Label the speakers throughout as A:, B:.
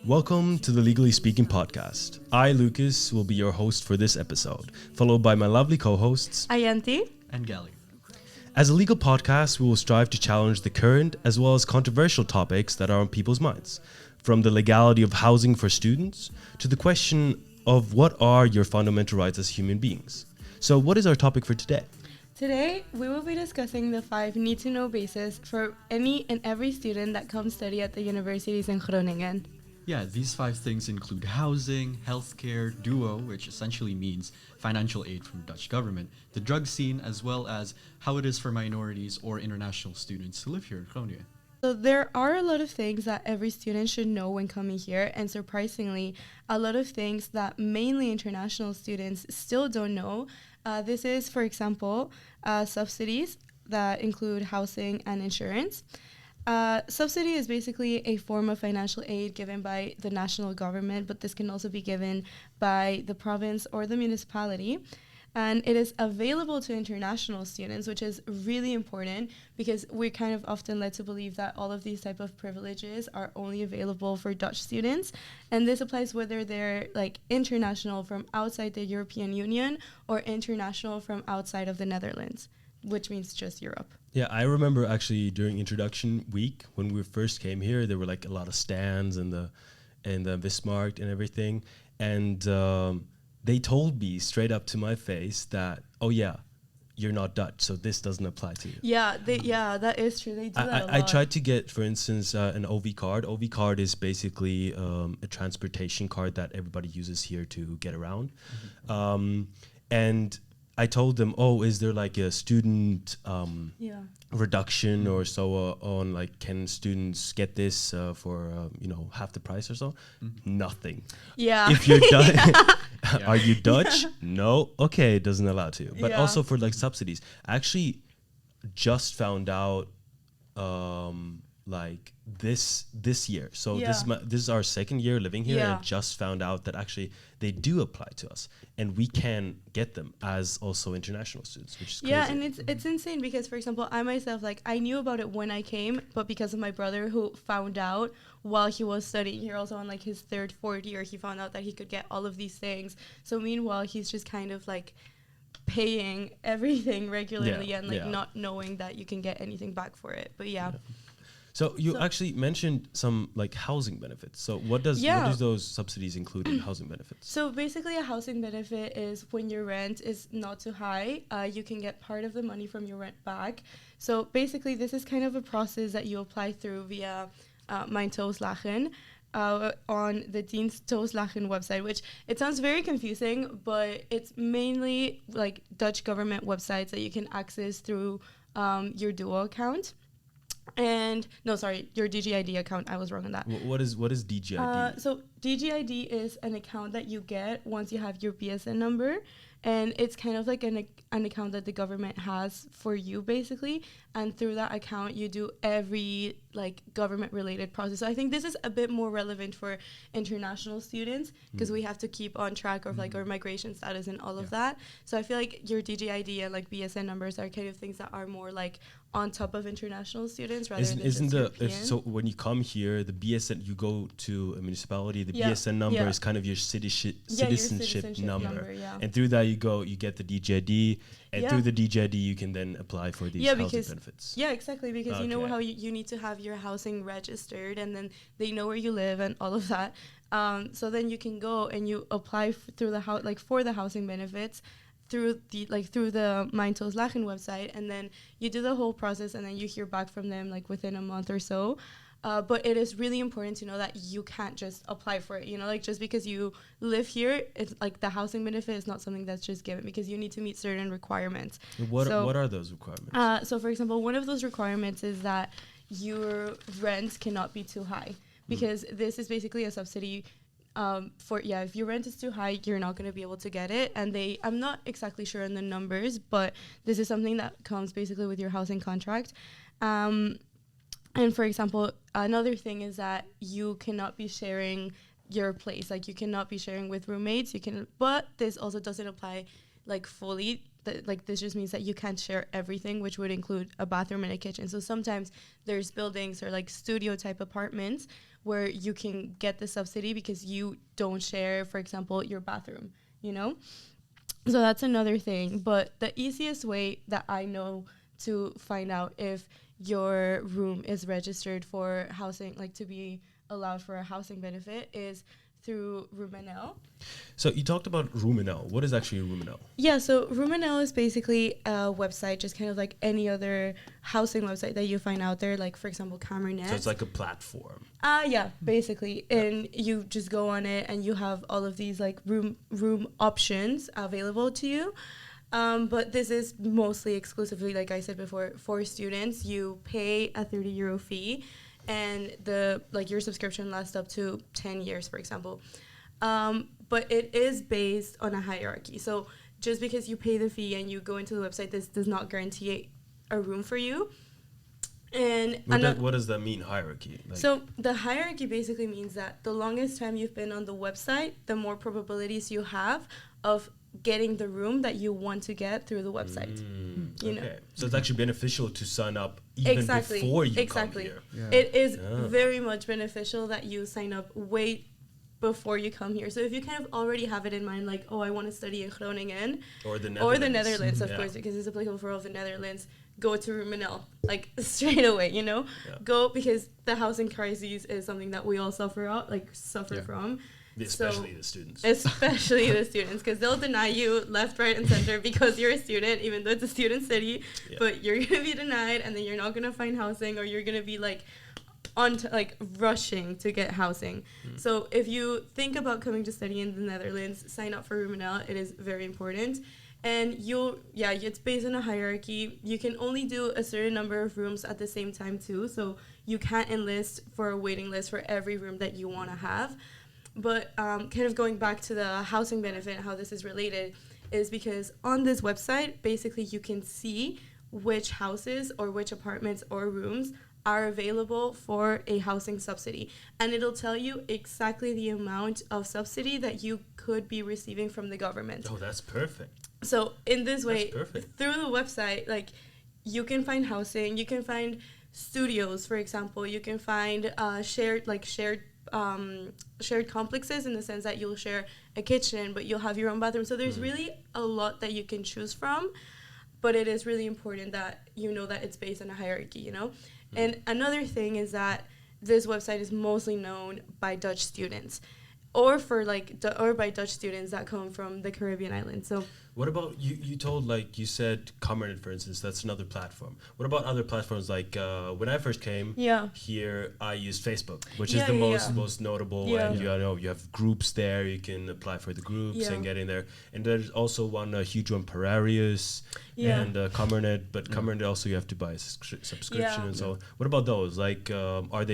A: Welcome to the Legally Speaking podcast. I, Lucas, will be your host for this episode, followed by my lovely co-hosts,
B: Ayanti
C: and Gally.
A: As a legal podcast, we will strive to challenge the current as well as controversial topics that are on people's minds, from the legality of housing for students to the question of what are your fundamental rights as human beings. So what is our topic for today?
B: Today, we will be discussing the 5 need-to-know bases for any and every student that comes study at the universities in Groningen.
C: Yeah, these 5 things include housing, healthcare, duo, which essentially means financial aid from the Dutch government, the drug scene, as well as how it is for minorities or international students to live here in Groningen.
B: So there are a lot of things that every student should know when coming here, and surprisingly, a lot of things that mainly international students still don't know. This is, for example, subsidies that include housing and insurance. Subsidy is basically a form of financial aid given by the national government, but this can also be given by the province or the municipality. And it is available to international students, which is really important because we're kind of often led to believe that all of these type of privileges are only available for Dutch students. And this applies whether they're like international from outside the European Union or international from outside of the Netherlands, which means just Europe.
A: Yeah, I remember actually during introduction week when we first came here, there were like a lot of stands and the Bismarck and everything, and they told me straight up to my face that, oh yeah, you're not Dutch, so this doesn't apply to you.
B: Yeah, that is true. They do that a lot.
A: I tried to get, for instance, an OV card. OV card is basically a transportation card that everybody uses here to get around, and I told them, oh, is there like a student reduction or so on? Like, can students get this for half the price or so? Nothing.
B: Yeah.
A: If you're Dutch, are you Dutch? No. Okay, it doesn't allow to. But also for like subsidies, I actually just found out like this year. So this is our second year living here, and I just found out that actually they do apply to us, and we can get them as also international students, which is crazy.
B: Yeah, and it's insane because, for example, I myself, like, I knew about it when I came, but because of my brother who found out while he was studying here, also on like his 3rd, 4th year, he found out that he could get all of these things. So meanwhile, he's just kind of like paying everything regularly and like not knowing that you can get anything back for it. But
A: So you actually mentioned some like housing benefits. So what does those subsidies include in housing benefits?
B: So basically a housing benefit is when your rent is not too high, you can get part of the money from your rent back. So basically this is kind of a process that you apply through via Mijn Toeslagen on the Dienst Toeslagen website, which it sounds very confusing, but it's mainly like Dutch government websites that you can access through your Duo account. And your DGID account. I was wrong on that.
A: What is DGID?
B: So DGID is an account that you get once you have your BSN number, and it's kind of like an account that the government has for you basically. And through that account, you do every like government related process. So I think this is a bit more relevant for international students because we have to keep on track of like our migration status and all of that. So I feel like your DGID and like BSN numbers are kind of things that are more like on top of international students rather than just European.
A: So when you come here, the BSN, you go to a municipality, the BSN number is kind of your citizenship number. And through that you get the DGID, and through the DGID you can then apply for these housing benefits.
B: Yeah, exactly, because you know how you need to have your housing registered, and then they know where you live and all of that. So then you can go and you apply through the for the housing benefits through the Mijn Toeslagen website, and then you do the whole process, and then you hear back from them like within a month or so. But it is really important to know that you can't just apply for it. Like just because you live here, it's like the housing benefit is not something that's just given because you need to meet certain requirements.
A: What are those requirements?
B: So for example, one of those requirements is that your rent cannot be too high because this is basically a subsidy if your rent is too high, you're not going to be able to get it. And I'm not exactly sure on the numbers, but this is something that comes basically with your housing contract. And for example, another thing is that you cannot be sharing your place. Like you cannot be sharing with roommates. But this also doesn't apply like fully. This just means that you can't share everything, which would include a bathroom and a kitchen. So sometimes there's buildings or like studio type apartments where you can get the subsidy because you don't share, for example, your bathroom, you know? So that's another thing. But the easiest way that I know to find out if your room is registered for housing, like to be allowed for a housing benefit, is through Rumenel.
A: So you talked about Rumenel. What is actually Rumenel?
B: Yeah, so Rumenel is basically a website, just kind of like any other housing website that you find out there, like for example, Camernet.
A: So it's like a platform.
B: Yeah, basically. And you just go on it and you have all of these like room options available to you. But this is mostly exclusively, like I said before, for students. You pay a €30 fee, and your subscription lasts up to 10 years, for example. But it is based on a hierarchy. So just because you pay the fee and you go into the website, this does not guarantee a room for you. And
A: what does that mean, hierarchy?
B: So the hierarchy basically means that the longest time you've been on the website, the more probabilities you have of getting the room that you want to get through the website. You know?
A: So it's actually beneficial to sign up even before you come here.
B: Yeah. It is very much beneficial that you sign up way before you come here. So if you kind of already have it in mind, like, oh, I want to study in Groningen
A: or the
B: Netherlands, of course, because it's applicable for all of the Netherlands, go to Rumenel, like straight away, you know? Yeah. Go, because the housing crisis is something that we all suffer from.
A: Especially the students.
B: Especially the students, because they'll deny you left, right, and center because you're a student, even though it's a student city. Yeah. But you're going to be denied, and then you're not going to find housing, or you're going to be rushing to get housing. So if you think about coming to study in the Netherlands, sign up for Rumenel. It is very important. And it's based on a hierarchy. You can only do a certain number of rooms at the same time too. So you can't enlist for a waiting list for every room that you want to have. But kind of going back to the housing benefit and how this is related is because on this website, basically you can see which houses or which apartments or rooms are available for a housing subsidy. And it'll tell you exactly the amount of subsidy that you could be receiving from the government.
A: Oh, that's perfect.
B: So in this way, through the website, like, you can find housing, you can find studios, for example, you can find shared complexes, in the sense that you'll share a kitchen, but you'll have your own bathroom. So there's really a lot that you can choose from, but it is really important that you know that it's based on a hierarchy, you know? And another thing is that this website is mostly known by Dutch students, or by Dutch students that come from the Caribbean islands. So
A: what about you said Camernet, for instance, that's another platform. What about other platforms? Like when I first came here, I used Facebook, which is the most notable. Yeah. And you have groups there. You can apply for the groups and get in there. And there's also a huge one, Perarius and Camernet. But Camernet also you have to buy a subscription and so on. What about those? Like, are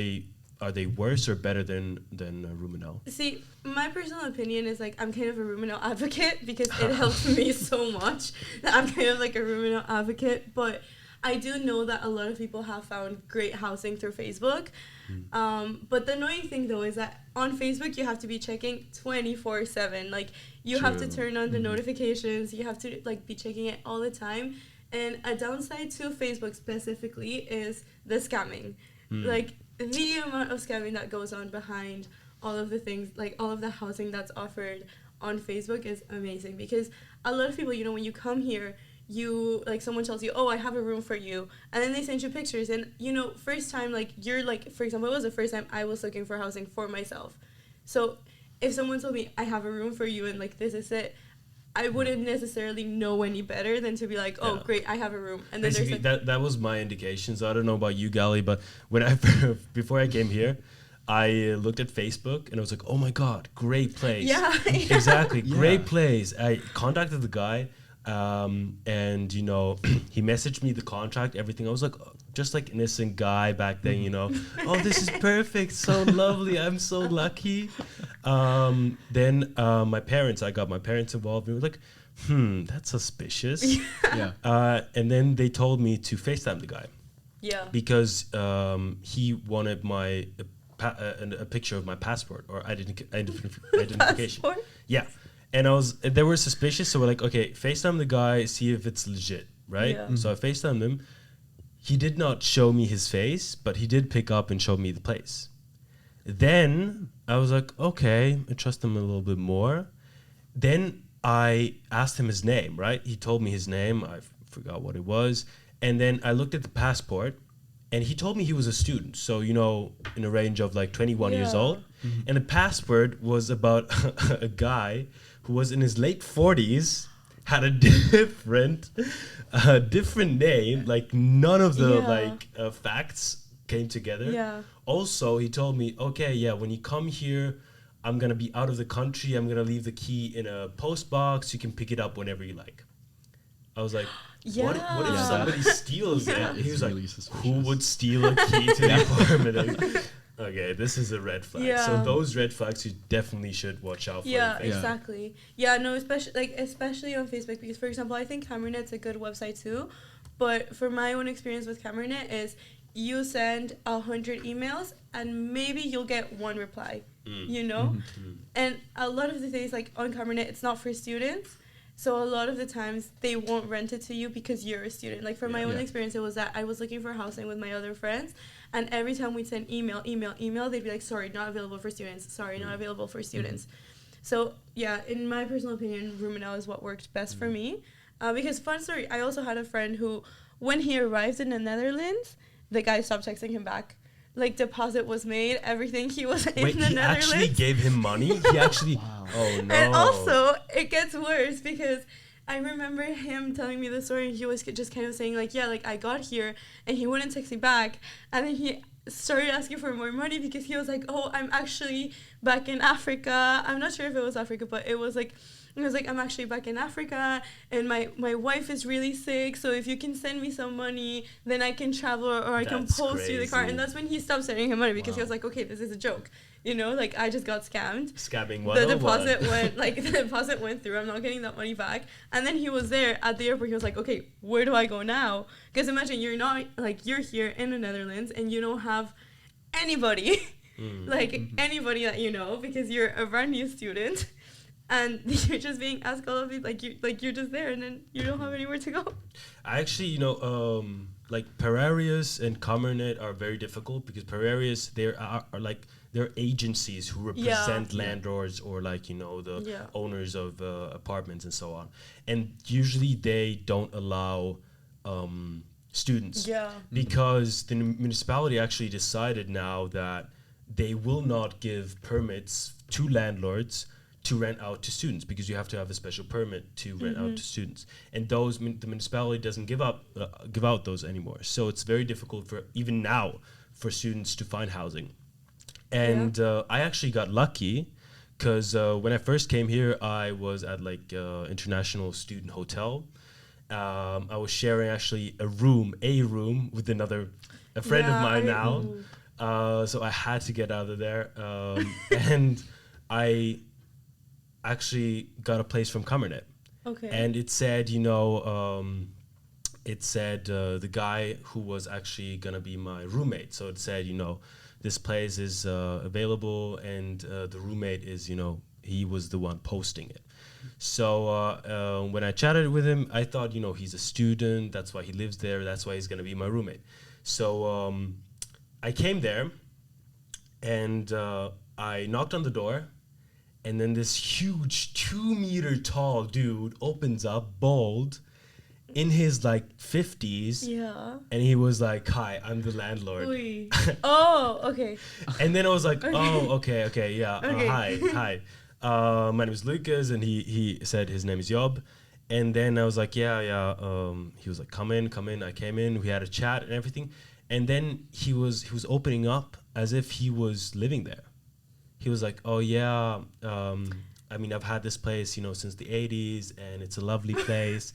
A: they worse or better than Rumenel?
B: See, my personal opinion is I'm kind of a Rumenel advocate because it helps me so much that I'm kind of like a Rumenel advocate. But I do know that a lot of people have found great housing through Facebook. But the annoying thing though is that on Facebook you have to be checking 24/7. Like, you have to turn on the notifications. You have to be checking it all the time. And a downside to Facebook specifically is the scamming. The amount of scamming that goes on behind all of the things, all of the housing that's offered on Facebook is amazing, because a lot of people, when you come here, someone tells you, oh, I have a room for you, and then they send you pictures, and first time, for example, it was the first time I was looking for housing for myself. So if someone told me I have a room for you and this is it, I wouldn't necessarily know any better than to be like, oh, great, I have a room. And then
A: basically, that was my indication. So I don't know about you, Gali, but before I came here, I looked at Facebook and I was like, oh my God, great place.
B: Yeah.
A: Exactly, great place. I contacted the guy and, he messaged me the contract, everything. I was like, just like innocent guy back then, oh, this is perfect, so lovely, I'm so lucky. Then I got my parents involved. We were like, that's suspicious. And then they told me to FaceTime the guy.
B: Yeah.
A: Because he wanted a picture of my passport or identification.
B: Passport?
A: Yeah. And they were suspicious, so we're like, okay, FaceTime the guy, see if it's legit, right?
B: Yeah.
A: So I FaceTimed him. He did not show me his face, but he did pick up and show me the place. Then I was like, okay, I trust him a little bit more. Then I asked him his name, right? He told me his name. I forgot what it was. And then I looked at the passport, and he told me he was a student. So, in a range of like 21 years
B: Yeah.
A: old. And the passport was about a guy who was in his late 40s, had a different name. Like none of the facts came together.
B: Yeah.
A: Also, he told me, okay, yeah, when you come here, I'm gonna be out of the country. I'm gonna leave the key in a post box. You can pick it up whenever you like. I was like, what if
B: Yeah.
A: somebody steals
C: Yeah.
A: it? He was
C: It's
A: like,
C: really
A: who
C: suspicious.
A: would steal a key to the apartment? Okay, this is a red flag. So
B: Yeah.
A: those red flags you definitely should watch out for.
B: Yeah,
A: in Facebook.
B: exactly. Yeah, no, especially on Facebook, because for example, I think CameraNet's a good website too, but for my own experience with CameraNet is you send 100 emails and maybe you'll get one reply, you know? And a lot of the things like on CameraNet, it's not for students. So a lot of the times they won't rent it to you because you're a student. Like for my own
C: Yeah.
B: experience, it was that I was looking for housing with my other friends, and every time we'd send email, they'd be like, sorry, not available for students. Sorry, not available for students. So yeah, in my personal opinion, Ruminal is what worked best for me. Because fun story, I also had a friend who, when he arrived in the Netherlands, the guy stopped texting him back. Like deposit was made, everything. He was in
A: Wait,
B: the
A: he
B: Netherlands.
A: actually gave him money? He actually...
C: Wow.
A: Oh, no.
B: And also, it gets worse because I remember him telling me the story, and he was just kind of saying, like, yeah, like, I got here, and he wouldn't text me back. And then he started asking for more money because he was like, oh, I'm actually back in Africa. I'm not sure if it was Africa, but it was like, I'm actually back in Africa, and my wife is really sick, so if you can send me some money, then I can travel, or I can
A: That's
B: post you the car.
A: crazy.
B: And that's when he stopped sending him money because he
C: Wow.
B: was like, okay, this is a joke. Like, I just got scammed.
A: Scamming
B: The
A: 101.
B: deposit went through. I'm not getting that money back. And then he was there at the airport. He was like, okay, where do I go now? Because imagine you're here in the Netherlands and you don't have anybody, anybody that you know, because you're a brand new student, and you're just being asked all of these, you're just there, and then you don't have anywhere to go.
A: I actually, like Perarius and Comernet are very difficult because Perarius, they're agencies who represent landlords or the owners of apartments and so on. And usually they don't allow students.
B: Yeah.
A: Because the municipality actually decided now that they will not give permits to landlords to rent out to students, because you have to have a special permit to rent out to students, and those the municipality doesn't give out those anymore. So it's very difficult for even now for students to find housing. And I actually got lucky because when I first came here, I was at international student hotel. I was sharing actually a room with a friend of mine now. So I had to get out of there, and I actually got a place from Comernet.
B: Okay.
A: And it said, the guy who was actually gonna be my roommate. So it said, this place is available, and the roommate is, he was the one posting it. So when I chatted with him, I thought, he's a student. That's why he lives there. That's why he's gonna be my roommate. So I came there, and I knocked on the door. And then this huge 2-meter tall dude opens up, bald, in his 50s.
B: Yeah.
A: And he was like, "Hi, I'm the landlord."
B: Oy. Oh, okay.
A: And then I was like, "Oh, okay, yeah.
B: Okay.
A: Hi. My name is Lucas," and he said his name is Job. And then I was like, yeah. He was like, come in. I came in. We had a chat and everything. And then he was opening up as if he was living there. He was like, oh yeah, I've had this place, since the 80s, and it's a lovely place.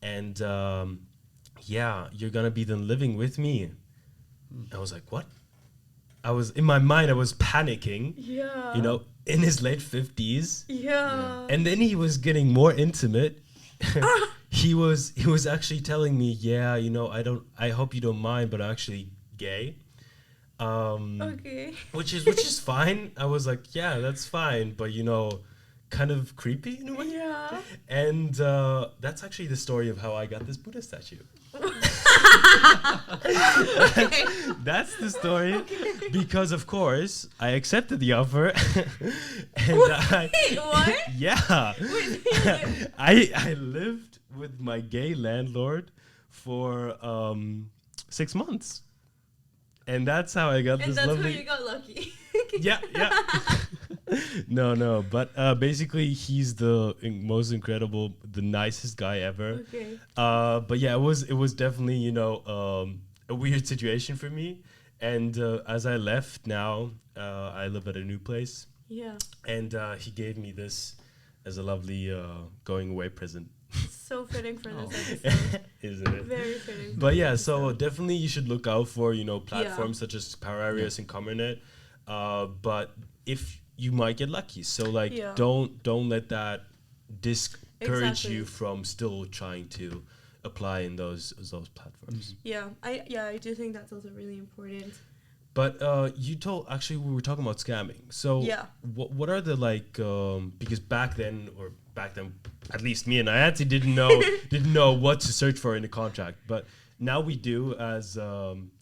A: And you're gonna be then living with me. I was like, what? In my mind, I was panicking.
B: Yeah.
A: In his late 50s.
B: Yeah.
A: And then he was getting more intimate. He was actually telling me, yeah, I hope you don't mind, but I'm actually gay.
B: Okay.
A: Which is fine. I was like, yeah, that's fine, but kind of creepy in a way.
B: Yeah.
A: And that's actually the story of how I got this Buddha statue. That's the story.
B: Okay.
A: Because of course I accepted the offer. And
B: Wait, what?
A: yeah.
B: Wait,
A: I lived with my gay landlord for 6 months. And that's how I got
B: and
A: this
B: that's
A: lovely.
B: how you got lucky.
A: Yeah. No, but basically he's the most incredible, the nicest guy ever.
B: Okay.
A: But yeah, it was definitely, you know, a weird situation for me. And as I left now, I live at a new place,
B: Yeah.
A: and he gave me this as a lovely going away present.
B: So fitting for
C: Oh.
B: this episode.
A: Isn't it?
B: Very fitting. for
A: But
B: this
A: yeah, so
B: episode.
A: definitely you should look out for, you know, platforms such as Power Areas and Comernet. But if you might get lucky, so like
B: Yeah.
A: don't let that discourage
B: Exactly.
A: you from still trying to apply in those platforms.
B: Yeah, I do think that's also really important.
A: But you told, actually we were talking about scamming. So
B: Yeah.
A: what are the like because back then at least me and Ayati didn't know what to search for in a contract, but now we do as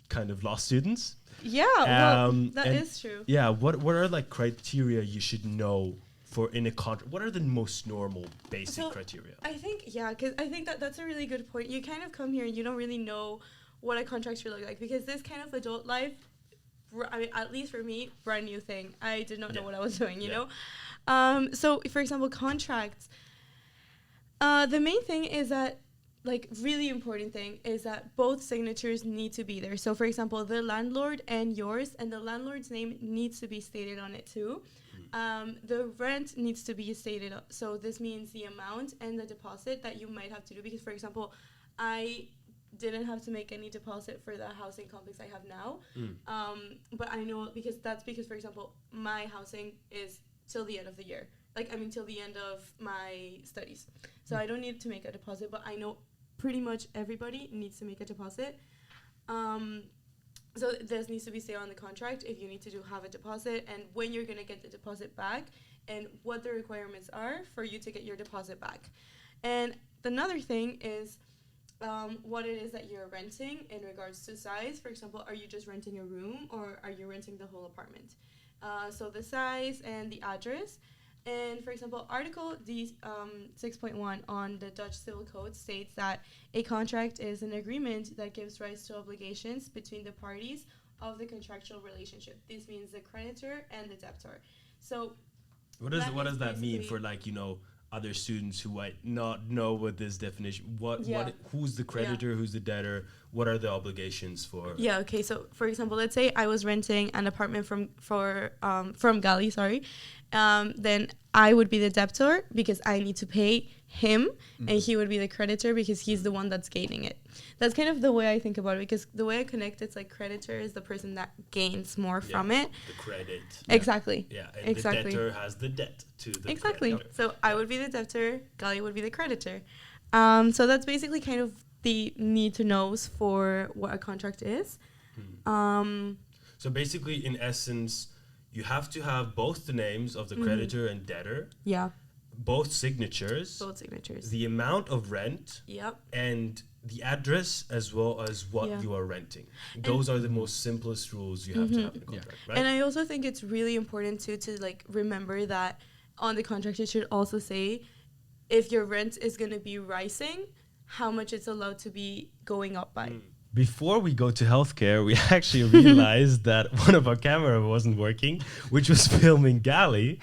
A: kind of law students.
B: Yeah, well, that
A: and
B: is true.
A: Yeah, what are like criteria you should know for in a contract? What are the most normal basic
B: So,
A: criteria?
B: I think, yeah, because I think that's a really good point. You kind of come here and you don't really know what a contract should look like, because this kind of adult life, I mean, at least for me, brand new thing. I did not know what I was doing, you know? So, for example, contracts, the main thing is that, like, really important thing is that both signatures need to be there. So, for example, the landlord and yours, and the landlord's name needs to be stated on it too. The rent needs to be stated. So this means the amount and the deposit that you might have to do. Because, for example, I didn't have to make any deposit for the housing complex I have now. But I know because, for example, my housing is till the end of the year. Till the end of my studies. So I don't need to make a deposit, but I know pretty much everybody needs to make a deposit. So this needs to be stated on the contract if you need to have a deposit, and when you're going to get the deposit back, and what the requirements are for you to get your deposit back. And another thing is what it is that you're renting in regards to size. For example, are you just renting a room or are you renting the whole apartment? So the size and the address. And for example, Article D 6.1 on the Dutch Civil Code states that a contract is an agreement that gives rights to obligations between the parties of the contractual relationship. This means the creditor and the debtor. So
A: What does that mean for, like, you know, other students who might not know what this definition? Who's the creditor? Who's the debtor? What are the obligations for?
B: Yeah. Okay. So, for example, let's say I was renting an apartment from Gali. Sorry. Then I would be the debtor because I need to pay him, and he would be the creditor because he's the one that's gaining it. That's kind of the way I think about it, because the way I connect it's like creditor is the person that gains more from it.
A: The credit.
B: Exactly.
A: Yeah, and
B: exactly.
A: the debtor has the debt to the
B: Exactly.
A: creditor.
B: So I would be the debtor, Gali would be the creditor. So that's basically kind of the need to knows for what a contract is.
A: So basically, in essence, you have to have both the names of the creditor and debtor,
B: Yeah.
A: both signatures,
B: Both signatures.
A: the amount of rent,
B: Yep.
A: and the address as well as what
B: Yeah.
A: you are renting. Those are the most simplest rules you have to have in a contract, right?
B: And I also think it's really important too to like remember that on the contract it should also say if your rent is going to be rising, how much it's allowed to be going up by.
A: Before we go to healthcare, we actually realized that one of our camera wasn't working, which was filming Gali.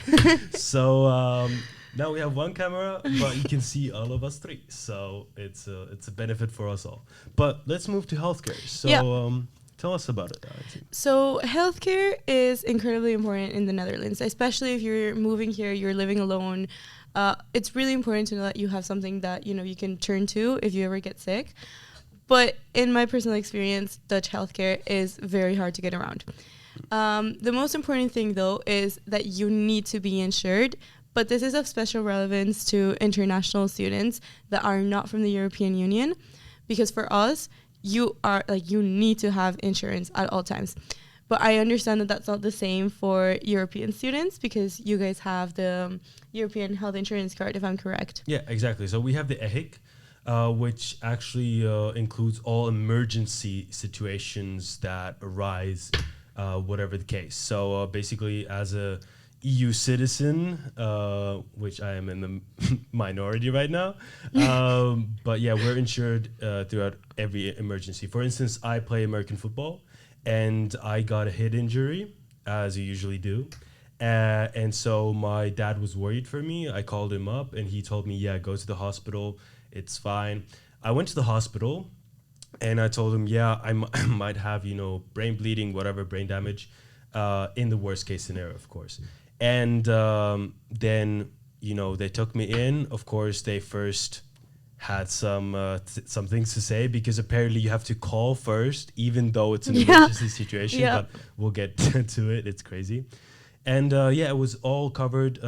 A: So now we have one camera, but you can see all of us three. So it's a benefit for us all. But let's move to healthcare. So tell us about it, Alexi.
B: So healthcare is incredibly important in the Netherlands, especially if you're moving here, you're living alone. It's really important to know that you have something that you can turn to if you ever get sick. But in my personal experience, Dutch healthcare is very hard to get around. The most important thing, though, is that you need to be insured. But this is of special relevance to international students that are not from the European Union, because for us, you need to have insurance at all times. But I understand that that's not the same for European students, because you guys have the European health insurance card, if I'm correct.
A: Yeah, exactly. So we have the EHIC. which actually includes all emergency situations that arise, whatever the case. So basically, as a EU citizen, which I am in the minority right now, but yeah, we're insured throughout every emergency. For instance, I play American football, and I got a head injury, as you usually do. And so my dad was worried for me. I called him up and he told me, yeah, go to the hospital. It's fine. I went to the hospital and I told him, yeah, I might have, brain bleeding, whatever, brain damage, in the worst case scenario, of course. And then, they took me in. Of course, they first had some things to say, because apparently you have to call first, even though it's an emergency situation, but we'll get to it. It's crazy. And it was all covered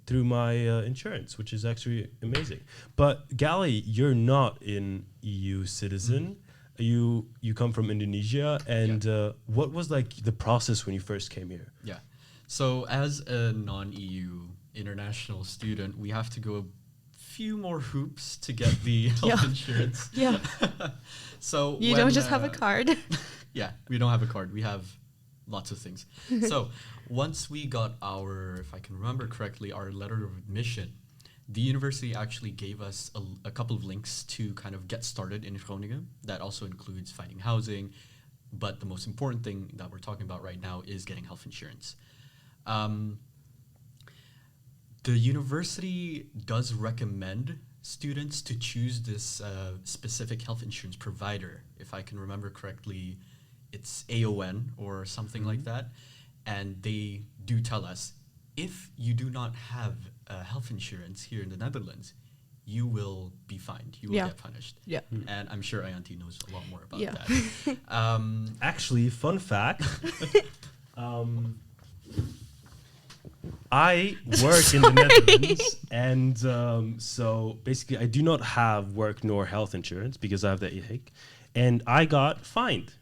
A: through my insurance, which is actually amazing. But Gali, you're not an EU citizen. You come from Indonesia. And what was like the process when you first came here?
C: Yeah. So as a non-EU international student, we have to go a few more hoops to get the health insurance.
B: Yeah.
C: So
B: you don't just have a card.
C: Yeah, we don't have a card. We have lots of things. So once we got our, if I can remember correctly, our letter of admission, the university actually gave us a couple of links to kind of get started in Groningen. That also includes finding housing. But the most important thing that we're talking about right now is getting health insurance. The university does recommend students to choose this specific health insurance provider. If I can remember correctly, it's AON or something like that. And they do tell us, if you do not have health insurance here in the Netherlands, you will be fined. You will get punished. Yeah. And I'm sure Ayanti knows a lot more about that.
A: Actually, fun fact. I work in the Netherlands, and so basically I do not have work nor health insurance because I have the EHIC, and I got fined.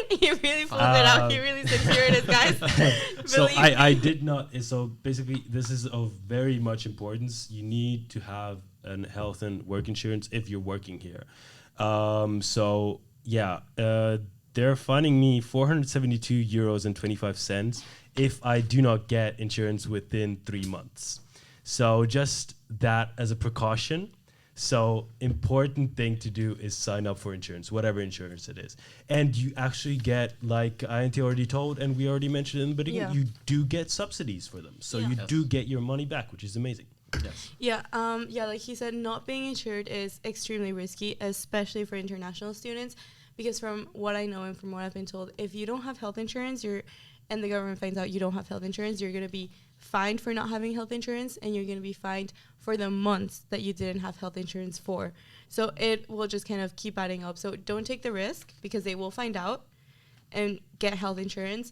B: He really pulled it out. He really said, here it is, guys.
A: So I did not. So basically, this is of very much importance. You need to have a health and work insurance if you're working here. They're fining me €472.25 if I do not get insurance within 3 months. So just that as a precaution. So important thing to do is sign up for insurance, whatever insurance it is. And you actually get, like Ayanti already told, and we already mentioned in the beginning, you do get subsidies for them. So you do get your money back, which is amazing.
C: Yes.
B: Yeah, like he said, not being insured is extremely risky, especially for international students, because from what I know and from what I've been told, if you don't have health insurance, and the government finds out you don't have health insurance, you're going to be fined for not having health insurance, and you're going to be fined for the months that you didn't have health insurance for. So it will just kind of keep adding up. So don't take the risk, because they will find out, and get health insurance.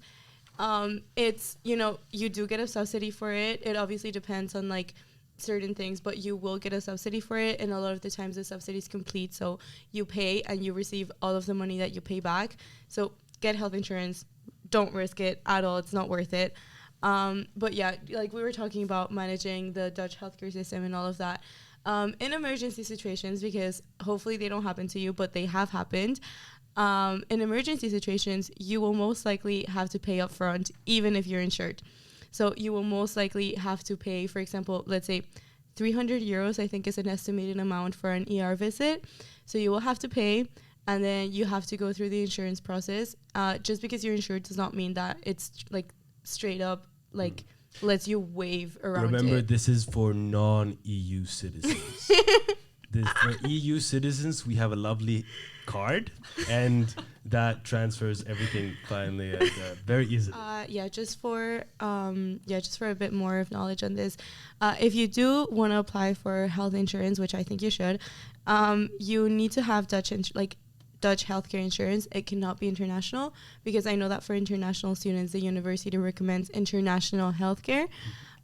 B: It's, you do get a subsidy for it. It obviously depends on like certain things, but you will get a subsidy for it, and a lot of the times the subsidy is complete, so you pay and you receive all of the money that you pay back. So get health insurance. Don't risk it at all. It's not worth it. But yeah, like we were talking about managing the Dutch healthcare system and all of that. In emergency situations, because hopefully they don't happen to you, but they have happened. In emergency situations, you will most likely have to pay up front, even if you're insured. So you will most likely have to pay, for example, let's say €300, I think is an estimated amount for an ER visit. So you will have to pay, and then you have to go through the insurance process. Just because you're insured does not mean that it's like straight up like lets you wave around.
A: Remember, this is for non-EU citizens. For EU citizens, we have a lovely card, and that transfers everything finally and, very easily.
B: Just for a bit more of knowledge on this, if you do want to apply for health insurance, which I think you should, you need to have Dutch healthcare insurance. It cannot be international, because I know that for international students, the university recommends international healthcare.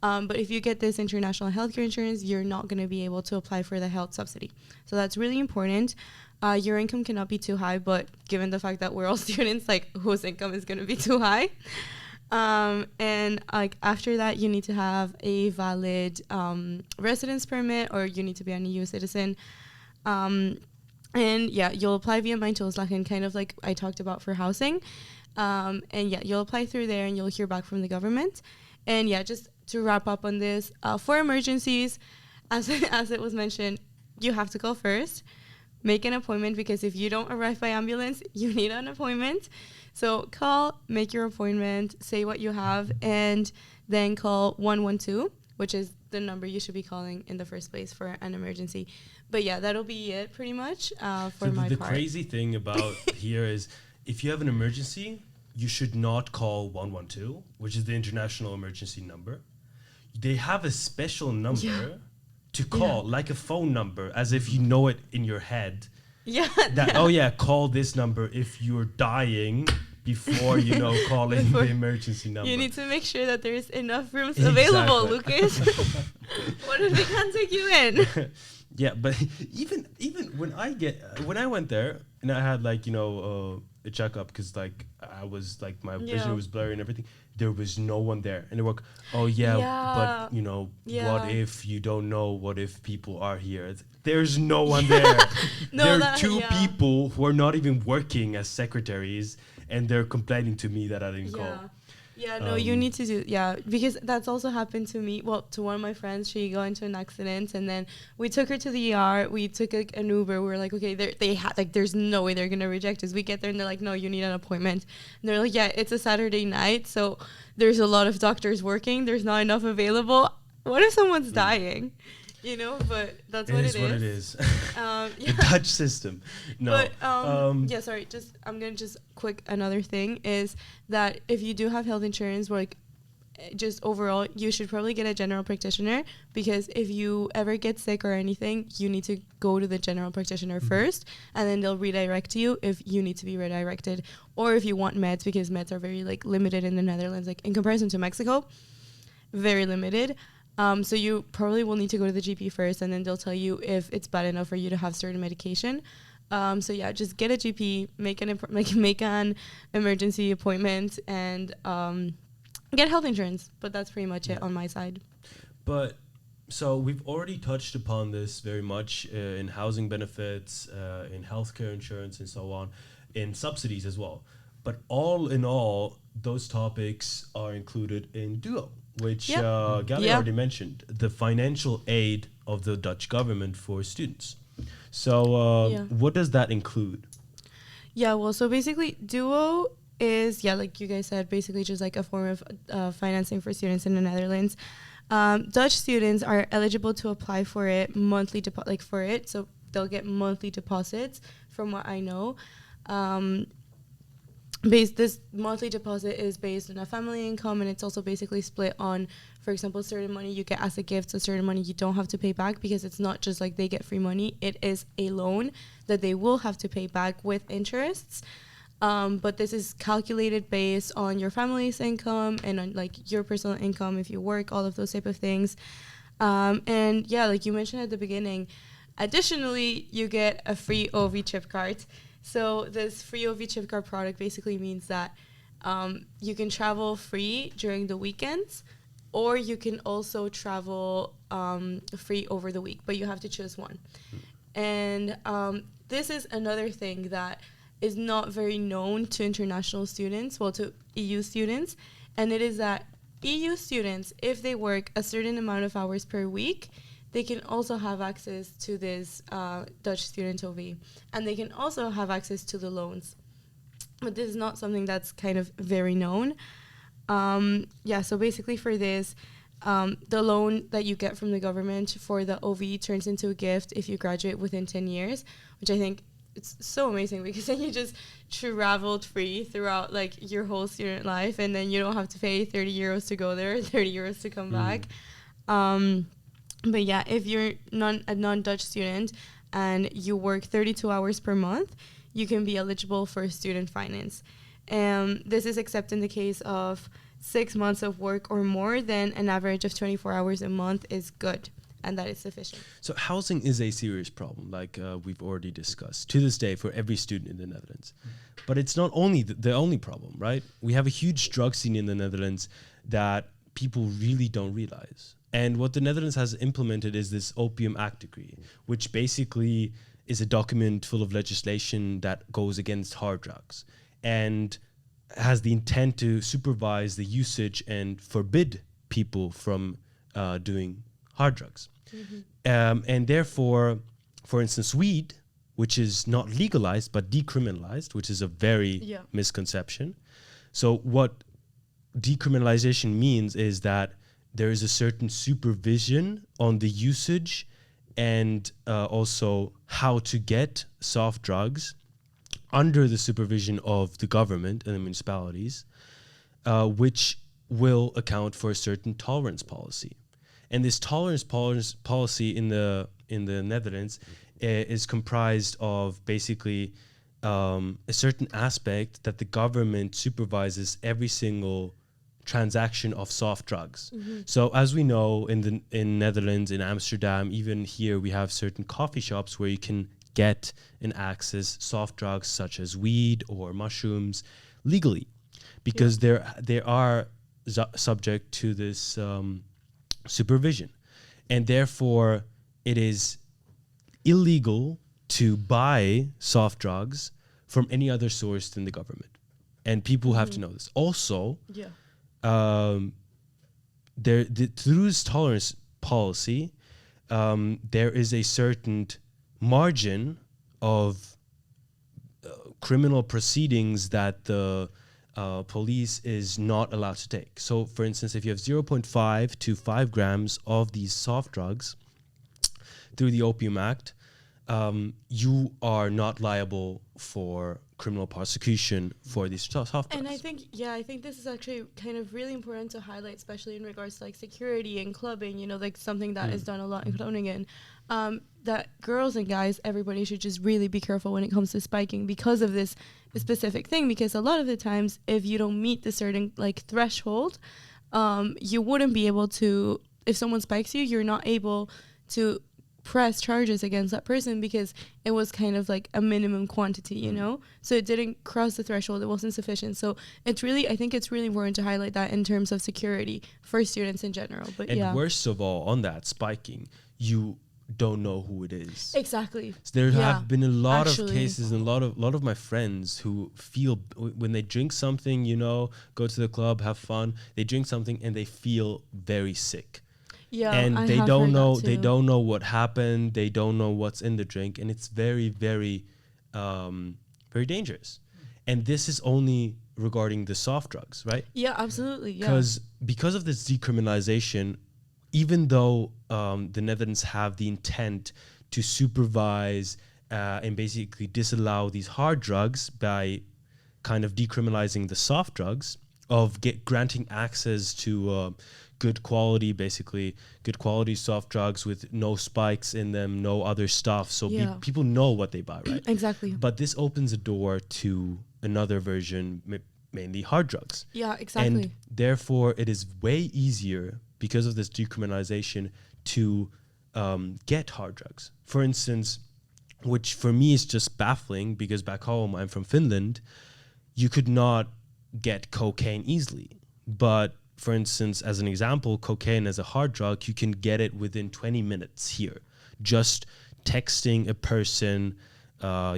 B: But if you get this international healthcare insurance, you're not going to be able to apply for the health subsidy. So that's really important. Your income cannot be too high, but given the fact that we're all students, like whose income is going to be too high? And like after that, you need to have a valid residence permit, or you need to be an EU citizen. And yeah, you'll apply via Mijn Toeslagen, kind of like I talked about for housing. And yeah, you'll apply through there and you'll hear back from the government. And yeah, just to wrap up on this, for emergencies, as it was mentioned, you have to call first. Make an appointment, because if you don't arrive by ambulance, you need an appointment. So call, make your appointment, say what you have, and then call 112, which is the number you should be calling in the first place for an emergency. But yeah, that'll be it pretty much for my
A: the
B: part.
A: crazy thing about here is, if you have an emergency, you should not call 112, which is the international emergency number. They have a special number to call, like a phone number, as if you know it in your head.
B: Yeah.
A: Oh yeah, call this number if you're dying, before calling the emergency number.
B: You need to make sure that there's enough rooms available, Lucas. What if they can't take you in?
A: Yeah, but even when I went there and I had a checkup, because I was my vision was blurry and everything, there was no one there, and they were like, oh but what if you don't know, what if people are here? There's no one there. There are two people who are not even working as secretaries, and they're complaining to me that I didn't call.
B: Yeah, no, you need to do, because that's also happened to me. Well, to one of my friends, she got into an accident, and then we took her to the ER. We took an Uber. We were like, okay, there's no way they're gonna reject us. We get there, and they're like, no, you need an appointment. And they're like, yeah, it's a Saturday night, so there's a lot of doctors working. There's not enough available. What if someone's dying? But that's what it is.
A: It is what it is. The Dutch system. No.
B: But, sorry. I'm gonna just quick another thing is that if you do have health insurance, just overall, you should probably get a general practitioner, because if you ever get sick or anything, you need to go to the general practitioner first, and then they'll redirect you if you need to be redirected, or if you want meds, because meds are very limited in the Netherlands, in comparison to Mexico, very limited. So you probably will need to go to the GP first, and then they'll tell you if it's bad enough for you to have certain medication. So yeah, just get a GP, make an emergency appointment, and get health insurance. But that's pretty much it on my side.
A: But so we've already touched upon this very much in housing benefits, in healthcare insurance, and so on, in subsidies as well. But all in all, those topics are included in DUO, which Gally already mentioned, the financial aid of the Dutch government for students. So what does that include?
B: Yeah, well, so basically DUO is, like you guys said, basically just a form of financing for students in the Netherlands. Dutch students are eligible to apply for it so they'll get monthly deposits, from what I know. This monthly deposit is based on a family income, and it's also basically split on, for example, certain money you get as a gift, so certain money you don't have to pay back, because it's not just they get free money. It is a loan that they will have to pay back with interests. But this is calculated based on your family's income and on your personal income, if you work, all of those type of things. And yeah, like you mentioned at the beginning, additionally, you get a free OV chip card. So this free OV chip card product basically means that you can travel free during the weekends, or you can also travel free over the week, but you have to choose one. And this is another thing that is not very known to international students, to EU students, and it is that EU students, if they work a certain amount of hours per week, they can also have access to this Dutch student OV, and they can also have access to the loans. But this is not something that's kind of very known. So basically for this, the loan that you get from the government for the OV turns into a gift if you graduate within 10 years, which I think it's so amazing, because then you just traveled free throughout your whole student life, and then you don't have to pay 30 euros to go there, 30 euros to come back. But yeah, if you're a non-Dutch student and you work 32 hours per month, you can be eligible for student finance. This is except in the case of 6 months of work or more, then an average of 24 hours a month is good, and that is sufficient.
A: So housing is a serious problem, like we've already discussed, to this day for every student in the Netherlands. But it's not only the only problem, right? We have a huge drug scene in the Netherlands that people really don't realize. And what the Netherlands has implemented is this Opium Act decree, which basically is a document full of legislation that goes against hard drugs and has the intent to supervise the usage and forbid people from doing hard drugs. And therefore, for instance, weed, which is not legalized but decriminalized, which is a very misconception. So what decriminalization means is that there is a certain supervision on the usage and also how to get soft drugs under the supervision of the government and the municipalities, which will account for a certain tolerance policy. And this tolerance policy in the Netherlands is comprised of basically a certain aspect that the government supervises every single transaction of soft drugs. So as we know, in Netherlands, in Amsterdam, even here, we have certain coffee shops where you can get and access soft drugs such as weed or mushrooms legally, because they are subject to this supervision, and therefore it is illegal to buy soft drugs from any other source than the government, and people have to know this. Also, through this tolerance policy, there is a certain margin of criminal proceedings that the police is not allowed to take. So, for instance, if you have 0.5 to 5 grams of these soft drugs through the Opium Act, you are not liable for criminal prosecution for these soft drugs.
B: And I think this is actually kind of really important to highlight, especially in regards to like security and clubbing, you know, like something that is done a lot in Groningen. That girls and guys, everybody should just really be careful when it comes to spiking because of this specific thing, because a lot of the times if you don't meet the certain like threshold, you wouldn't be able to, if someone spikes you, you're not able to press charges against that person because it was kind of like a minimum quantity, you know, so it didn't cross the threshold, it wasn't sufficient. So I think it's really important to highlight that in terms of security for students in general. But
A: and worst of all, on that spiking, you don't know who it is.
B: Exactly.
A: So there have been a lot of cases, and a lot of my friends who feel when they drink something, you know, go to the club, have fun, they drink something and they feel very sick. And they don't know what happened, they don't know what's in the drink, and it's very, very very dangerous. And this is only regarding the soft drugs, right?
B: Yeah, absolutely.
A: Because of this decriminalization, even though the Netherlands have the intent to supervise and basically disallow these hard drugs by kind of decriminalizing the soft drugs, of granting access to good quality soft drugs with no spikes in them, no other stuff, so people know what they buy, right?
B: Exactly.
A: But this opens a door to another version, mainly hard drugs.
B: Yeah, exactly.
A: And therefore it is way easier because of this decriminalization to get hard drugs. For instance, which for me is just baffling, because back home, I'm from Finland, you could not get cocaine easily. But for instance, as an example, cocaine as a hard drug, you can get it within 20 minutes here. Just texting a person, or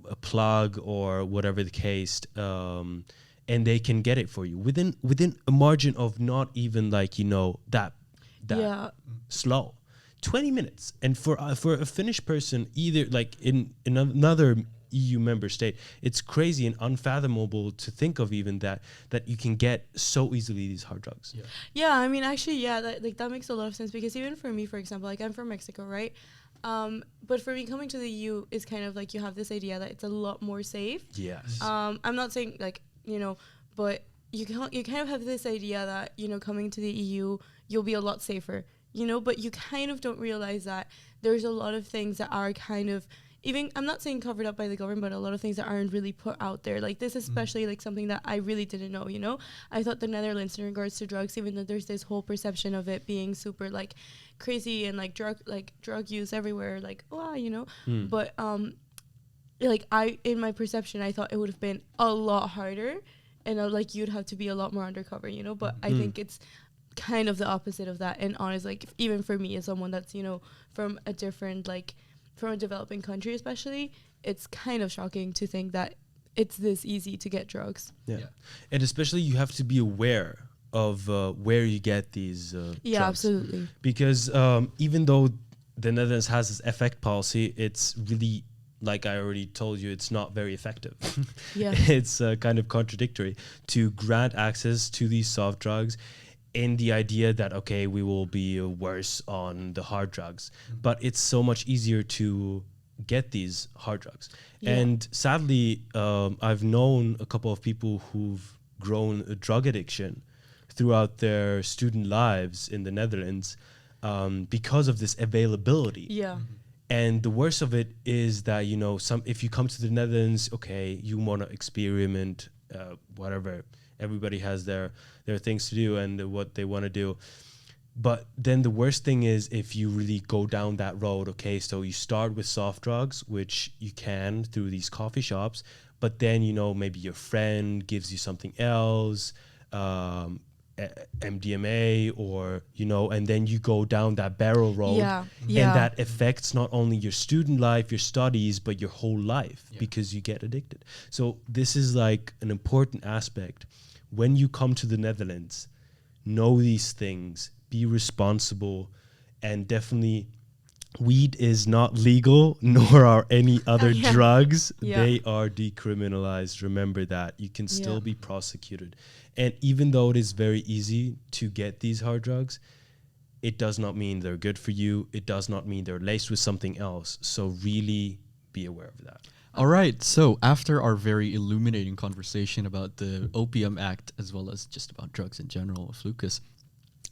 A: a plug or whatever the case, and they can get it for you within a margin of not even that slow. 20 minutes. And for a Finnish person, either like in another EU member state, it's crazy and unfathomable to think of even that you can get so easily these hard drugs.
B: Yeah, I mean, actually, that makes a lot of sense, because even for me, for example, like I'm from Mexico, right? But for me, coming to the EU is kind of like you have this idea that it's a lot more safe.
A: Yes.
B: I'm not saying but you kind of have this idea that, coming to the EU, you'll be a lot safer, but you kind of don't realize that there's a lot of things that are kind of, even, I'm not saying covered up by the government, but a lot of things that aren't really put out there. Like this, especially like something that I really didn't know, I thought the Netherlands in regards to drugs, even though there's this whole perception of it being super like crazy and like drug use everywhere, like, but in my perception, I thought it would have been a lot harder and like you'd have to be a lot more undercover, but I think it's kind of the opposite of that. And honestly, like even for me as someone that's, from a different like from a developing country especially, it's kind of shocking to think that it's this easy to get drugs.
A: Yeah.
C: Yeah.
A: And especially you have to be aware of where you get these
B: Yeah,
A: drugs.
B: absolutely.
A: Because even though the Netherlands has this effect policy, it's really, like I already told you, it's not very effective.
B: Yeah.
A: It's kind of contradictory to grant access to these soft drugs in the idea that, okay, we will be worse on the hard drugs. But it's so much easier to get these hard drugs.
B: Yeah.
A: And sadly, I've known a couple of people who've grown a drug addiction throughout their student lives in the Netherlands because of this availability.
B: Yeah.
A: And the worst of it is that, you know, if you come to the Netherlands, okay, you want to experiment, whatever. Everybody has their things to do and what they want to do. But then the worst thing is if you really go down that road, okay, so you start with soft drugs, which you can through these coffee shops, but then, you know, maybe your friend gives you something else, MDMA, or, you know, and then you go down that barrel road.
B: Yeah. Yeah.
A: And that affects not only your student life, your studies, but your whole life because you get addicted. So this is like an important aspect. When you come to the Netherlands, know these things, be responsible, and definitely weed is not legal, nor are any other
B: Yeah.
A: drugs.
B: Yeah.
A: They are decriminalized. Remember that. You can still
B: Yeah.
A: be prosecuted. And even though it is very easy to get these hard drugs, it does not mean they're good for you. It does not mean they're laced with something else. So really be aware of that.
C: All right, so after our very illuminating conversation about the Opium Act, as well as just about drugs in general with Lucas,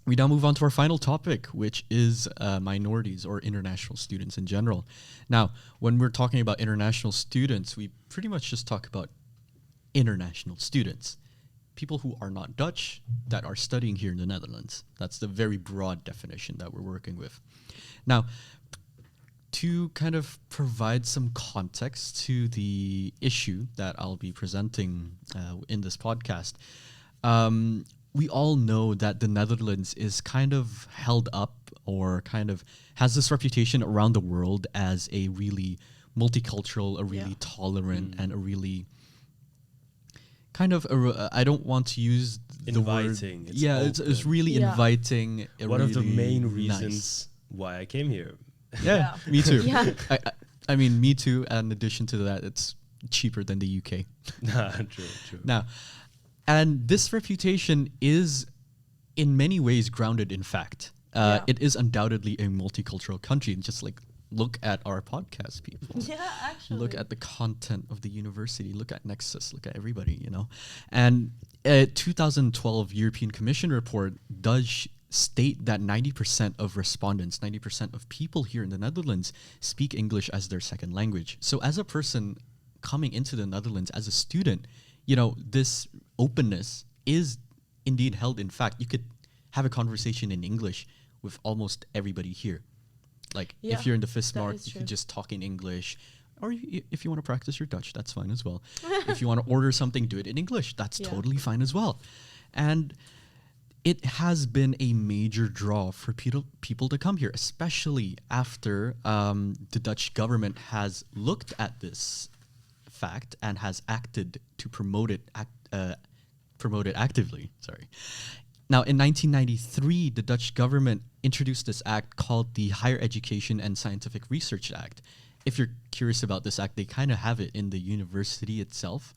C: we now move on to our final topic, which is minorities or international students in general. Now, when we're talking about international students, we pretty much just talk about international students, people who are not Dutch that are studying here in the Netherlands. That's the very broad definition that we're working with. Now, to kind of provide some context to the issue that I'll be presenting in this podcast, we all know that the Netherlands is kind of held up or kind of has this reputation around the world as a really multicultural, a really tolerant, and a really kind of, I don't want to use the word.
A: Inviting.
C: It's really
B: Yeah.
C: inviting.
A: One of the
C: really
A: main
C: nice.
A: reasons why I came here.
C: Yeah, me too.
B: Yeah.
C: I mean, me too. And in addition to that, it's cheaper than the UK.
A: True.
C: Now, and this reputation is in many ways grounded in fact. It is undoubtedly a multicultural country. Just like look at our podcast, people.
B: Yeah, actually.
C: Look at the content of the university. Look at Nexus. Look at everybody, you know. And a 2012 European Commission report does state that 90% of respondents, 90% of people here in the Netherlands speak English as their second language. So as a person coming into the Netherlands as a student, you know, this openness is indeed held in fact. You could have a conversation in English with almost everybody here. Like
B: Yeah,
C: if you're in the
B: that
C: Vismark,
B: is
C: you
B: true.
C: can just talk in English. Or if you want to practice your Dutch, that's fine as well. If you want to order something, do it in English. That's
B: Yeah.
C: totally fine as well. And it has been a major draw for people to come here, especially after the Dutch government has looked at this fact and has acted to promote it actively. Sorry. Now, in 1993, the Dutch government introduced this act called the Higher Education and Scientific Research Act. If you're curious about this act, they kind of have it in the university itself.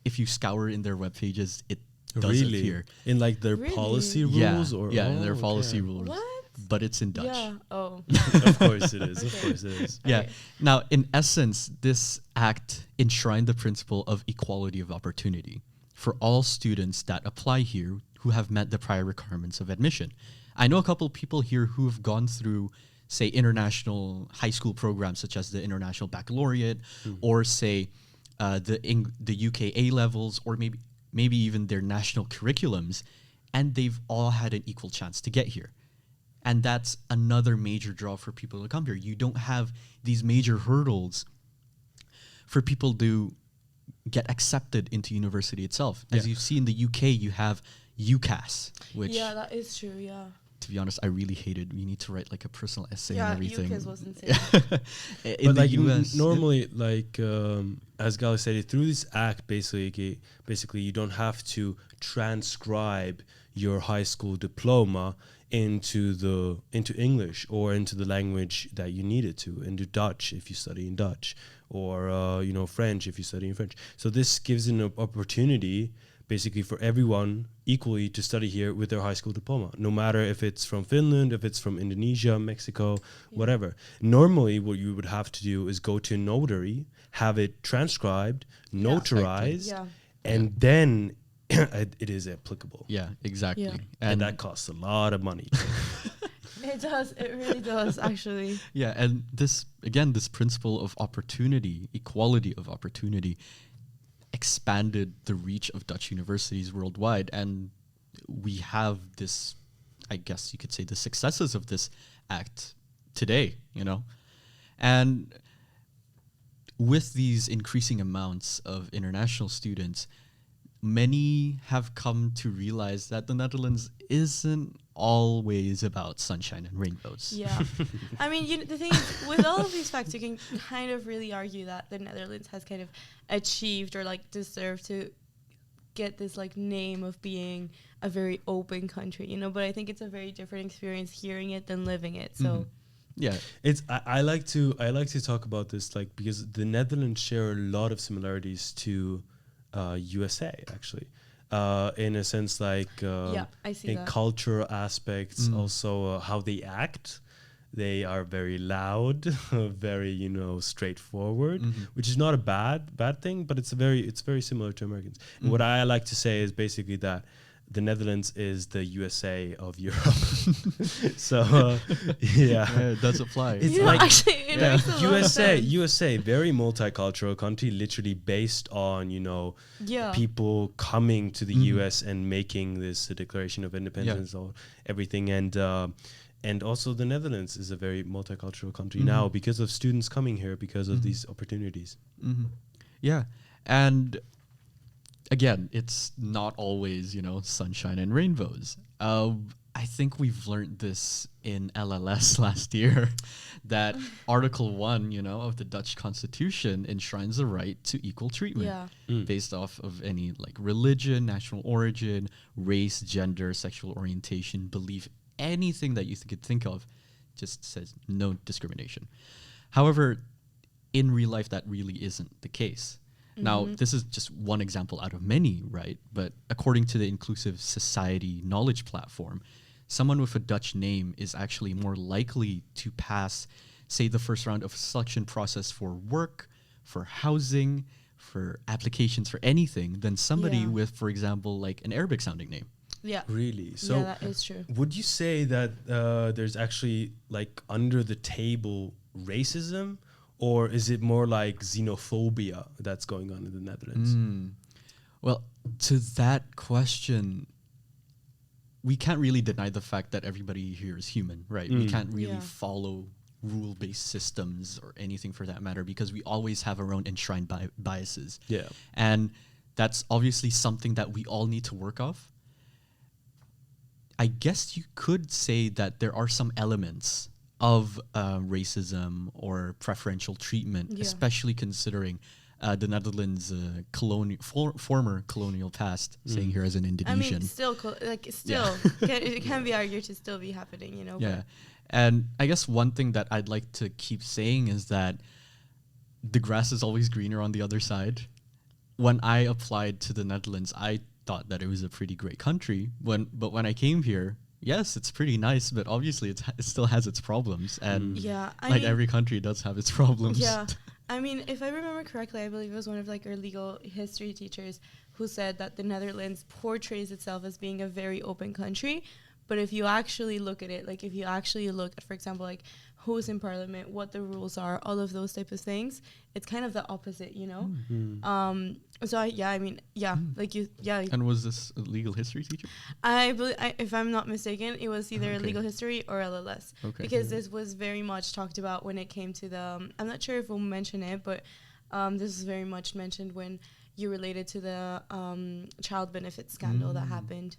C: If you scour in their web pages, it does appear.
A: In like their
B: Really?
A: policy
C: Yeah,
A: rules or
C: in their
A: okay.
C: policy rules.
B: What?
C: But it's in Dutch.
B: Yeah. Oh.
A: Of course it is. Of
B: Okay.
A: course it is.
C: Yeah.
B: Okay.
C: Now, in essence, this act enshrined the principle of equality of opportunity for all students that apply here who have met the prior requirements of admission. I know a couple of people here who have gone through, say, international high school programs such as the International Baccalaureate, or say the UK A levels, or maybe even their national curriculums, and they've all had an equal chance to get here. And that's another major draw for people to come here. You don't have these major hurdles for people to get accepted into university itself. As
A: Yeah.
C: you see in the UK, you have UCAS, which,
B: Yeah, that is true. Yeah.
C: to to be honest, I really hated. We need to write like a personal essay and
B: Yeah,
C: everything.
B: UCAS was insane.
C: In
A: But
C: the
A: like
C: US,
A: normally, like as Gali said, through this act, basically you don't have to transcribe your high school diploma into English or into the language that you need it to, into Dutch if you study in Dutch, or French if you study in French. So this gives an opportunity basically for everyone equally to study here with their high school diploma, no matter if it's from Finland, if it's from Indonesia, Mexico, whatever. Normally, what you would have to do is go to a notary, have it transcribed, notarized,
B: Yeah.
A: and then it is applicable.
C: yeah, exactly.
B: Yeah.
A: And that costs a lot of money.
B: It does. It really does, actually.
C: Yeah, and this principle of opportunity, equality of opportunity, expanded the reach of Dutch universities worldwide, and we have this, I guess you could say, the successes of this act today, and with these increasing amounts of international students, many have come to realize that the Netherlands isn't always about sunshine and rainbows.
B: Yeah. I mean, the thing is, with all of these facts, you can kind of really argue that the Netherlands has kind of achieved or like deserved to get this like name of being a very open country, but I think it's a very different experience hearing it than living it. So
C: Yeah,
A: It's I like to talk about this like because the Netherlands share a lot of similarities to USA actually. In a sense, like
B: I see
A: in
B: that.
A: cultural aspects, also how they act. They are very loud, very straightforward, which is not a bad thing, but it's very similar to Americans. And what I like to say is basically that the Netherlands is the USA of Europe. So
C: yeah, it does apply.
A: It's
B: like actually, it makes a lot of sense.
A: USA, very multicultural country, literally based on people coming to the US and making this Declaration of Independence or everything, and also the Netherlands is a very multicultural country now because of students coming here because of these opportunities.
C: Yeah, and again, it's not always, sunshine and rainbows. I think we've learned this in LLS last year, that Article 1, of the Dutch Constitution enshrines the right to equal treatment based off of any like religion, national origin, race, gender, sexual orientation, belief, anything that you could think of, just says no discrimination. However, in real life, that really isn't the case. Now, this is just one example out of many, right? But according to the Inclusive Society Knowledge Platform, someone with a Dutch name is actually more likely to pass, say, the first round of selection process for work, for housing, for applications, for anything, than somebody with, for example, like an Arabic-sounding name.
B: Yeah.
A: Really? So
B: yeah, that is true.
A: would you say that there's actually like under the table racism? Or is it more like xenophobia that's going on in the Netherlands?
C: Well, to that question, we can't really deny the fact that everybody here is human, right? We can't really follow rule-based systems or anything for that matter because we always have our own enshrined biases.
A: Yeah.
C: And that's obviously something that we all need to work off. I guess you could say that there are some elements of racism or preferential treatment, especially considering the Netherlands' former colonial past, saying here as an Indonesian.
B: I mean, still, it can be argued to still be happening,
C: Yeah, and I guess one thing that I'd like to keep saying is that the grass is always greener on the other side. When I applied to the Netherlands, I thought that it was a pretty great country. But when I came here, yes, it's pretty nice, but obviously it still has its problems, and every country does have its problems.
B: Yeah, I mean, if I remember correctly, I believe it was one of like our legal history teachers who said that the Netherlands portrays itself as being a very open country, but if you actually look at it, like if you actually look at, for example, like who's in parliament, what the rules are, all of those type of things, it's kind of the opposite, So
C: And was this a legal history teacher?
B: I believe, if I'm not mistaken, it was either
C: Okay.
B: legal history or LLS.
C: Okay.
B: Because this was very much talked about when it came to the, I'm not sure if we'll mention it, but this is very much mentioned when you related to the child benefit scandal that happened.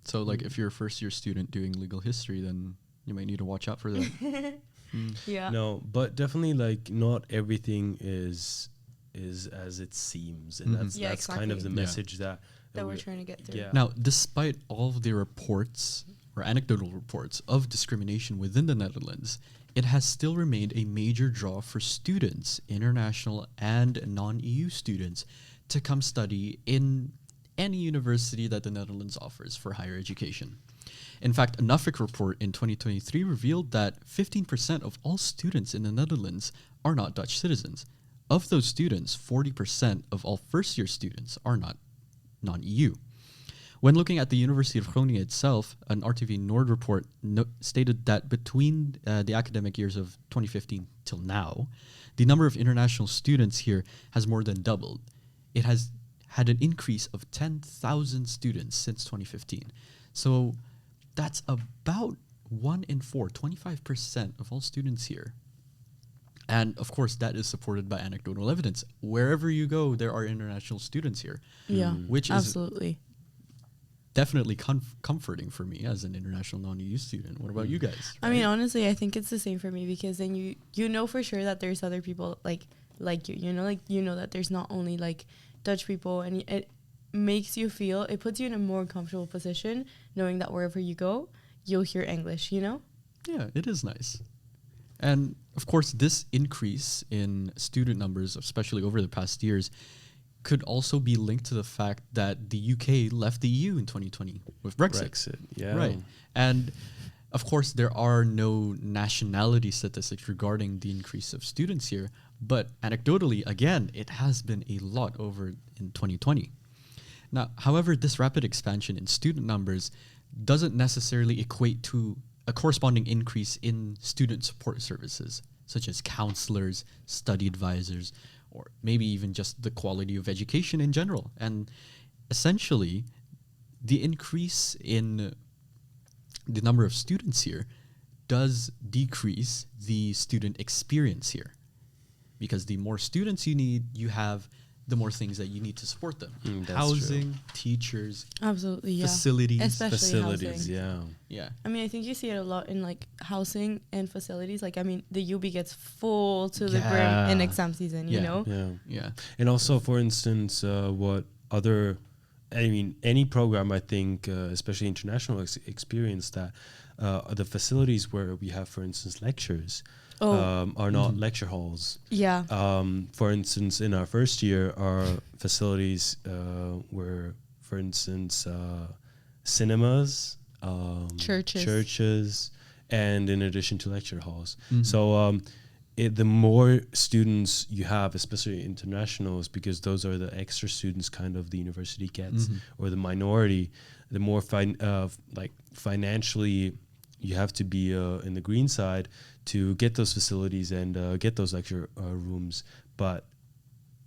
C: So, like, if you're a first-year student doing legal history, then you might need to watch out for that.
B: Yeah.
A: No, but definitely like not everything is as it seems, and
B: Yeah,
A: that's kind of the
B: exactly.
C: Yeah.
A: message
B: That we're trying to get through.
A: Yeah.
C: Now, despite all of the reports or anecdotal reports of discrimination within the Netherlands, it has still remained a major draw for students, international and non-EU students, to come study in any university that the Netherlands offers for higher education. In fact, a Nuffic report in 2023 revealed that 15% of all students in the Netherlands are not Dutch citizens. Of those students, 40% of all first-year students are not non-EU. When looking at the University of Groningen itself, an RTV Noord report stated that between the academic years of 2015 till now, the number of international students here has more than doubled. It has had an increase of 10,000 students since 2015. So that's about 1 in 4, 25% of all students here. And of course, that is supported by anecdotal evidence. Wherever you go, there are international students here.
B: Yeah.
C: Which is
B: Absolutely.
C: definitely comforting for me as an international non-EU student. What about you guys?
B: I mean, honestly, I think it's the same for me, because then you know for sure that there's other people like you. You know that there's not only like Dutch people, and it makes you feel, it puts you in a more comfortable position knowing that wherever you go, you'll hear English.
C: Yeah, it is nice. And of course, this increase in student numbers, especially over the past years, could also be linked to the fact that the UK left the EU in 2020 with Brexit.
A: Yeah.
C: Right. And of course, there are no nationality statistics regarding the increase of students here. But anecdotally, again, it has been a lot over in 2020. Now, however, this rapid expansion in student numbers doesn't necessarily equate to a corresponding increase in student support services, such as counselors, study advisors, or maybe even just the quality of education in general. And essentially, the increase in the number of students here does decrease the student experience here. Because the more students you have, the more things that you need to support them.
A: That's
C: Housing, teachers,
B: Absolutely, yeah.
C: facilities.
B: Especially
A: Facilities,
B: housing.
A: yeah.
C: Yeah.
B: I mean, I think you see it a lot in like housing and facilities. Like, I mean, the UB gets full to the brim
C: Yeah.
B: in exam season, you
C: Yeah.
B: know?
A: Yeah.
C: Yeah.
A: And also, for instance, any program, I think, especially international experience, that the facilities where we have, for instance, lectures are not lecture halls.
B: Yeah.
A: For instance, in our first year, our facilities were, for instance, cinemas, churches, and in addition to lecture halls. So the more students you have, especially internationals, because those are the extra students kind of the university gets, or the minority, the more financially you have to be in the green side to get those facilities and get those lecture rooms. But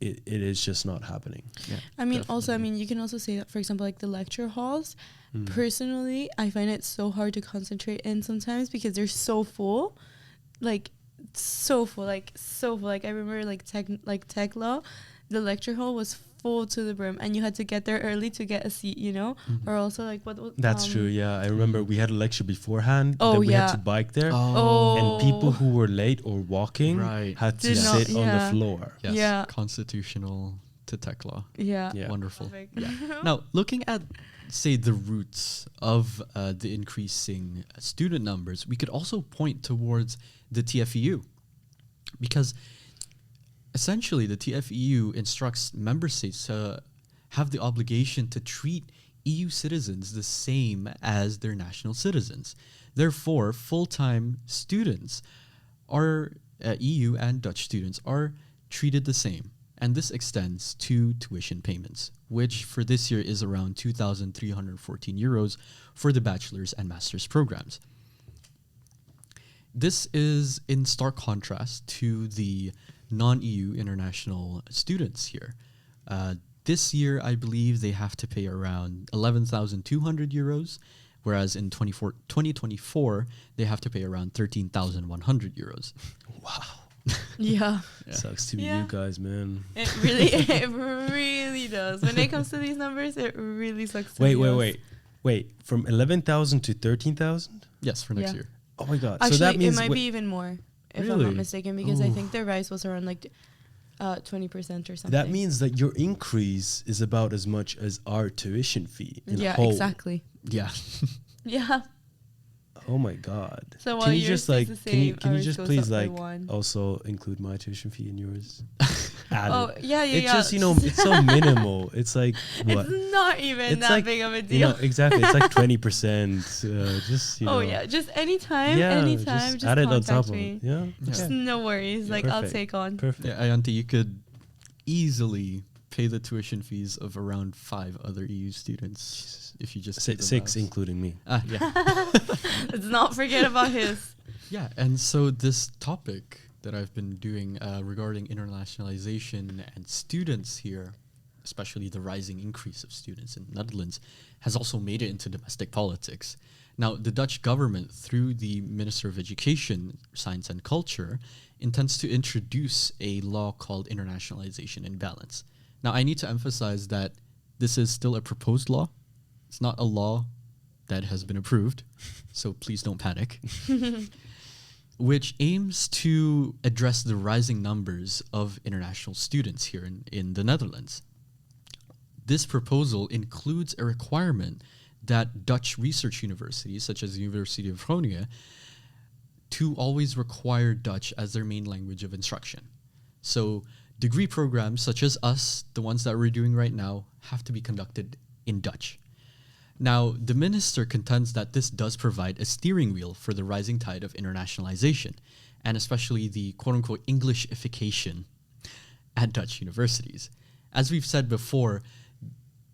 A: it is just not happening.
C: Yeah.
B: I mean, also, I mean, you can also say that, for example, like the lecture halls, personally, I find it so hard to concentrate in sometimes because they're so full. Like, so full. Like, I remember, like, tech law, the lecture hall was full to the brim, and you had to get there early to get a seat, you know? Or also, like, what
A: That's true, yeah. I remember we had a lecture beforehand.
B: Oh,
A: that we had
B: yeah.
A: to bike there.
B: Oh.
A: And people who were late or walking
C: Right.
A: had to
B: Did not-
A: sit on the
B: yeah.
A: floor.
C: Yes.
B: Yeah.
C: Constitutional to tech law.
B: Yeah.
A: Yeah.
C: Wonderful.
B: Perfect.
C: Yeah. Now, looking at, say, the roots of the increasing student numbers, we could also point towards the TFEU. Because essentially, the TFEU instructs member states to have the obligation to treat EU citizens the same as their national citizens. Therefore, full-time students are EU and Dutch students are treated the same. And this extends to tuition payments, which for this year is around 2,314 euros for the bachelor's and master's programs. This is in stark contrast to the non-EU international students here. This year, I believe they have to pay around 11,200 euros, whereas in 2024, they have to pay around 13,100 euros.
A: Wow.
B: Yeah.
A: Sucks to be
B: Yeah.
A: you guys, man.
B: It really does. When it comes to these numbers, it really sucks to be us.
A: Wait. Wait, from 11,000 to 13,000?
C: Yes, for next
B: Yeah.
C: year.
A: Oh my god!
B: Actually,
A: so that means
B: it might be even more, if I'm
A: Really?
B: not mistaken, because I
A: Ooh.
B: think the rise was around like 20% or something.
A: that means that your increase is about as much as our tuition fee in
B: yeah,
A: whole.
B: exactly.
C: Yeah.
B: Yeah.
A: Oh my god!
B: So while
A: Can you
B: yours
A: just
B: stays
A: like
B: the
A: can you
B: same, ours
A: just
B: goes
A: please
B: up by
A: like
B: one.
A: also include my tuition fee in yours? Add
B: Oh
A: it.
B: yeah, yeah,
A: It's
B: yeah.
A: just it's so minimal. It's like what?
B: It's not even
A: It's
B: that
A: like,
B: big of a
A: You
B: deal.
A: know exactly. It's like 20%. Just
B: Oh yeah, just anytime, just
A: add it on
B: contact
A: top of
B: me.
A: it. Yeah.
B: Just
A: Okay.
B: no worries.
C: Yeah.
B: Like I'll
A: Perfect.
B: take on.
A: Perfect.
C: Yeah, Ayanti, you could easily pay the tuition fees of around 5 other EU students if you just do the
A: Six,
C: maths.
A: including me.
C: Yeah.
B: Let's not forget about his.
C: Yeah, and so this topic that I've been doing regarding internationalization and students here, especially the rising increase of students in the Netherlands, has also made it into domestic politics. Now, the Dutch government, through the Minister of Education, Science and Culture, intends to introduce a law called Internationalization in Balance. Now, I need to emphasize that this is still a proposed law. It's not a law that has been approved, so please don't panic. Which aims to address the rising numbers of international students here in the Netherlands. This proposal includes a requirement that Dutch research universities, such as the University of Groningen, to always require Dutch as their main language of instruction. So degree programs such as us, the ones that we're doing right now, have to be conducted in Dutch. Now, the minister contends that this does provide a steering wheel for the rising tide of internationalization, and especially the quote-unquote Englishification at Dutch universities. As we've said before,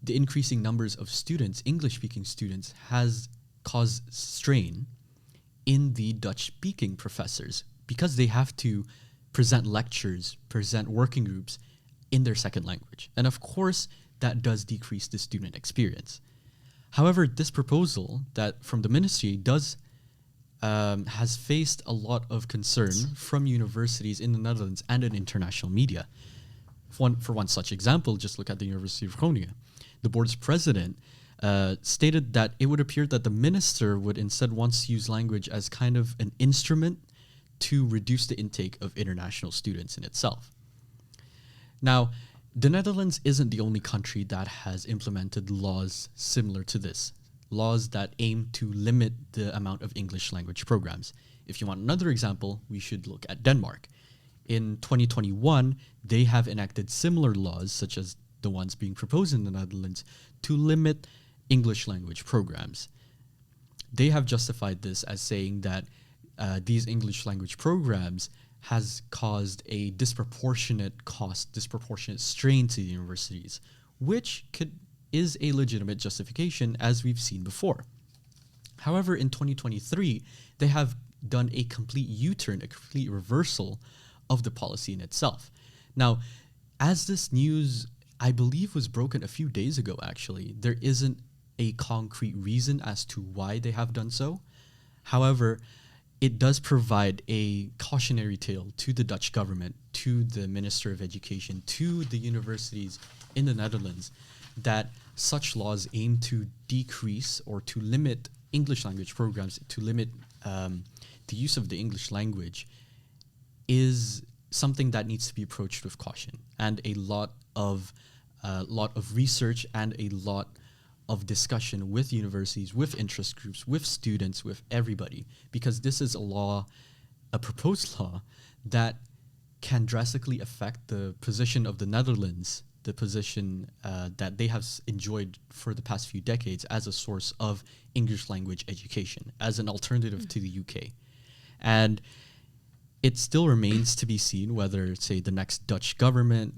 C: the increasing numbers of students, English-speaking students, has caused strain in the Dutch-speaking professors because they have to present lectures, present working groups in their second language. And of course, that does decrease the student experience. However, this proposal that from the ministry does has faced a lot of concern from universities in the Netherlands and in international media. For one such example, just look at the University of Groningen. The board's president stated that it would appear that the minister would instead want to use language as kind of an instrument to reduce the intake of international students in itself. Now, the Netherlands isn't the only country that has implemented laws similar to this, laws that aim to limit the amount of English language programs. If you want another example, we should look at Denmark. In 2021, they have enacted similar laws, such as the ones being proposed in the Netherlands, to limit English language programs. They have justified this as saying that these English language programs has caused a disproportionate strain to the universities, which is a legitimate justification, as we've seen before. However, in 2023, they have done a complete U-turn, a complete reversal of the policy in itself. Now, as this news, I believe, was broken a few days ago, actually, there isn't a concrete reason as to why they have done so. However, it does provide a cautionary tale to the Dutch government, to the Minister of Education, to the universities in the Netherlands, that such laws aim to decrease or to limit English language programs, to limit the use of the English language, is something that needs to be approached with caution, and a lot of research and a lot of discussion with universities, with interest groups, with students, with everybody, because this is a proposed law that can drastically affect the position of the Netherlands, the position that they have enjoyed for the past few decades as a source of English language education, as an alternative to the UK. And it still remains to be seen whether, say, the next Dutch government,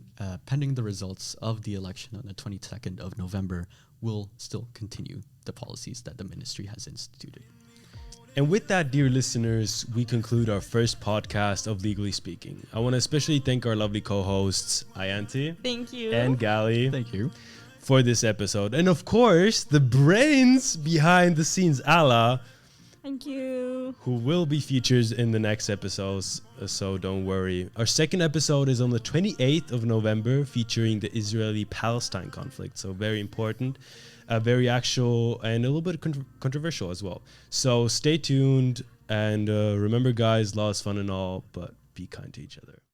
C: pending the results of the election on the 22nd of November, will still continue the policies that the ministry has instituted.
A: And with that, dear listeners, we conclude our first podcast of Legally Speaking. I want to especially thank our lovely co-hosts, Ayanti
B: Thank you.
A: and Gali,
C: Thank you.
A: for this episode. And of course, the brains behind the scenes, Ala.
B: Thank you.
A: Who will be featured in the next episodes, so don't worry. Our second episode is on the 28th of November, featuring the Israeli-Palestine conflict, so very important, very actual, and a little bit controversial as well. So stay tuned, and remember guys, law is fun and all, but be kind to each other.